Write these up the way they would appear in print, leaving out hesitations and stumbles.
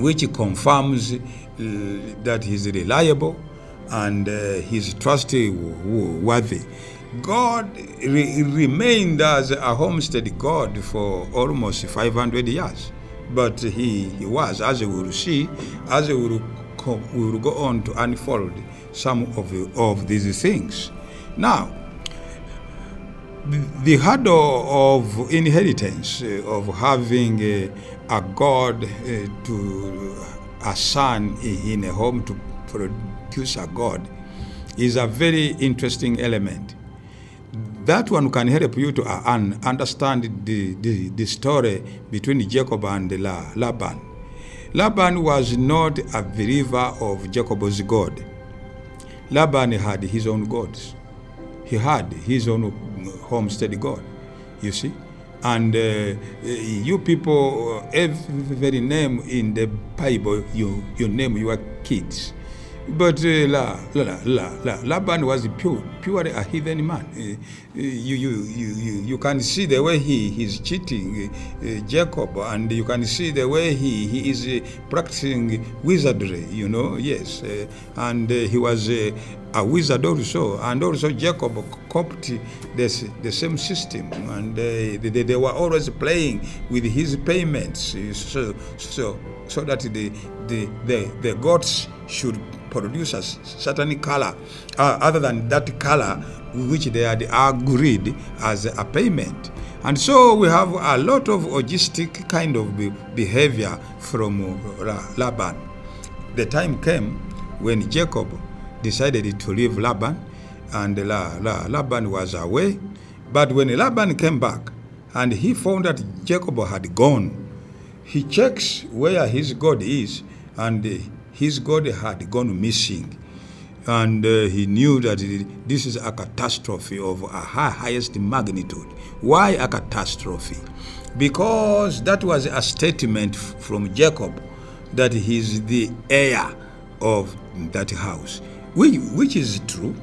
which confirms that he's reliable and he's trustworthy. God remained as a homestead God for almost 500 years. But he was, as we will see, as we will go on to unfold some of these things. Now, the hurdle of inheritance, of having a God to a son in a home to produce a God, is a very interesting element. That one can help you to understand the story between Jacob and Laban. Laban was not a believer of Jacob's God. Laban had his own gods. He had his own homestead God, you see. And you people, every name in the Bible, you name your kids. But Laban was purely a heathen man. You can see the way he is cheating Jacob, and you can see the way he is practicing wizardry, yes. And he was a wizard also, and also Jacob copied the same system, and they were always playing with his payments, so that the gods should produce a certain color other than that color which they had agreed as a payment. And so we have a lot of logistic kind of behavior from Laban. The time came when Jacob decided to leave Laban, and Laban was away. But when Laban came back and he found that Jacob had gone, he checks where his God is, and his God had gone missing. And he knew that this is a catastrophe of a highest magnitude. Why a catastrophe? Because that was a statement from Jacob that he's the heir of that house, which is true,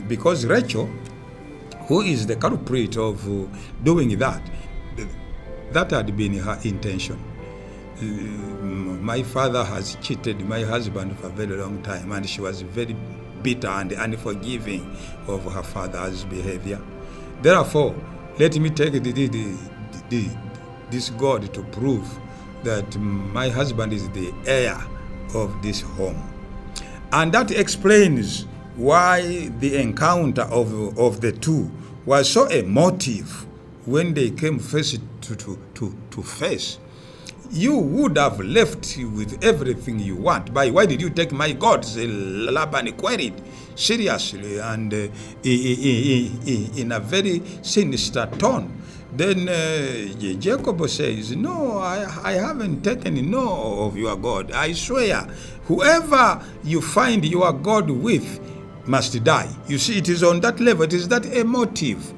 because Rachel, who is the culprit of doing that had been her intention. My father has cheated my husband for a very long time, and she was very bitter and unforgiving of her father's behavior. Therefore, let me take this God to prove that my husband is the heir of this home. And that explains why the encounter of the two was so emotive when they came face to face. You would have left with everything you want. Why did you take my gods? Laban queried seriously and in a very sinister tone. Then Jacob says, no, I haven't taken no of your God. I swear, whoever you find your God with must die. You see, it is on that level. It is that emotive.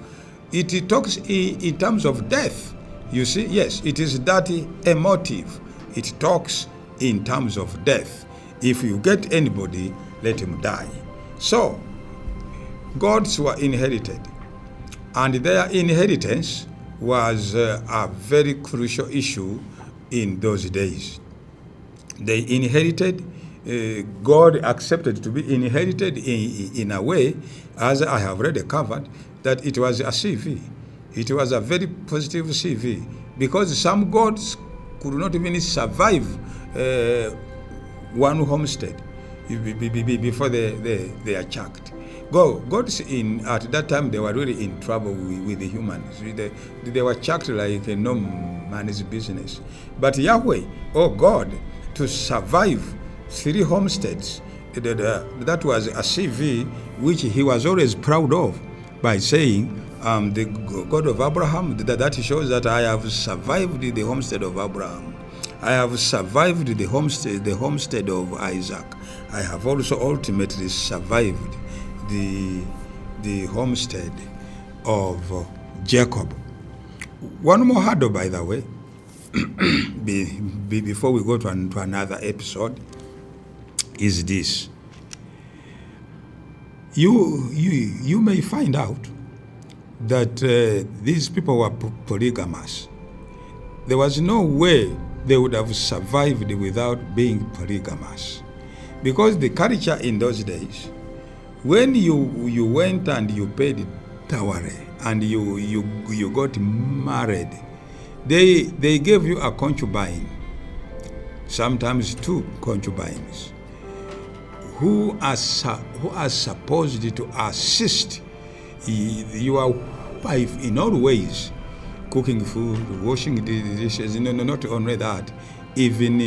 It talks in terms of death. You see, yes, it is that emotive. It talks in terms of death. If you get anybody, let him die. So, gods were inherited, and their inheritance was a very crucial issue in those days. They inherited, God accepted to be inherited in a way, as I have already covered, that it was a CV. It was a very positive CV, because some gods could not even survive one homestead before they are chucked. Gods at that time, they were really in trouble with the humans. They were chucked like no man's business. But Yahweh, oh God, to survive 3 homesteads, that was a CV which he was always proud of, by saying, the God of Abraham, that shows that I have survived the homestead of Abraham. I have survived the homestead of Isaac. I have also ultimately survived the homestead of Jacob. One more hurdle, by the way, before we go to another episode, is this. You may find out that these people were polygamous. There was no way they would have survived without being polygamous. Because the culture in those days, when you went and you paid dowry and you got married, they gave you a concubine, sometimes two concubines, who are supposed to assist your wife in all ways, cooking food, washing the dishes. Not only that, even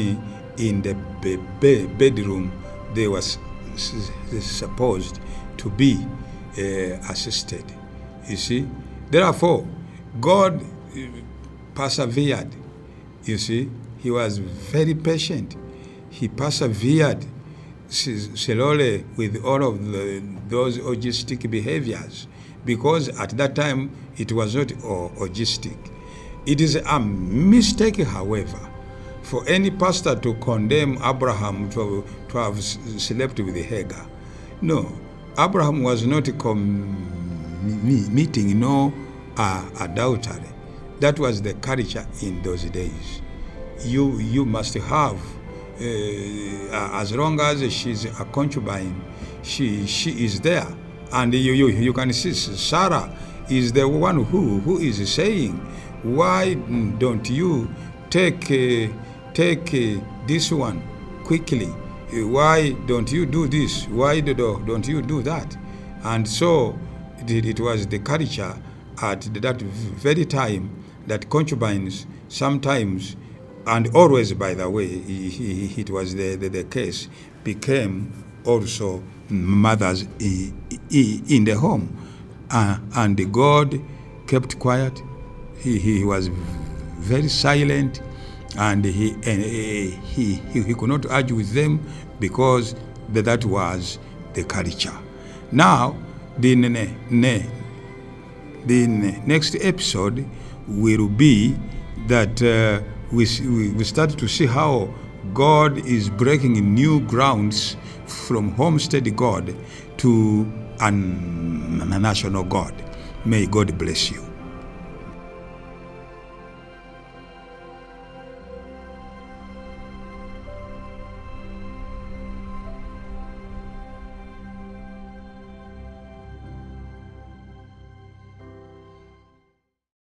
in the bedroom, they were supposed to be assisted. You see, therefore, God persevered. You see, he was very patient. He persevered slowly with all of those orgistic behaviors, because at that time it was not orgistic. It is a mistake, however, for any pastor to condemn Abraham to have slept with Hagar. No, Abraham was not committing no adultery. That was the culture in those days. You must have, as long as she's a concubine, she is there. And you can see Sarah is the one who is saying, why don't you take this one quickly? Why don't you do this? Why don't you do that? And so it was the culture at that very time that concubines sometimes, and always, by the way, it was the case, became also mothers in the home. And God kept quiet. He was very silent, and he could not argue with them, because that was the culture. Now, the next episode will be that we start to see how God is breaking new grounds from homestead God to a national God. May God bless you.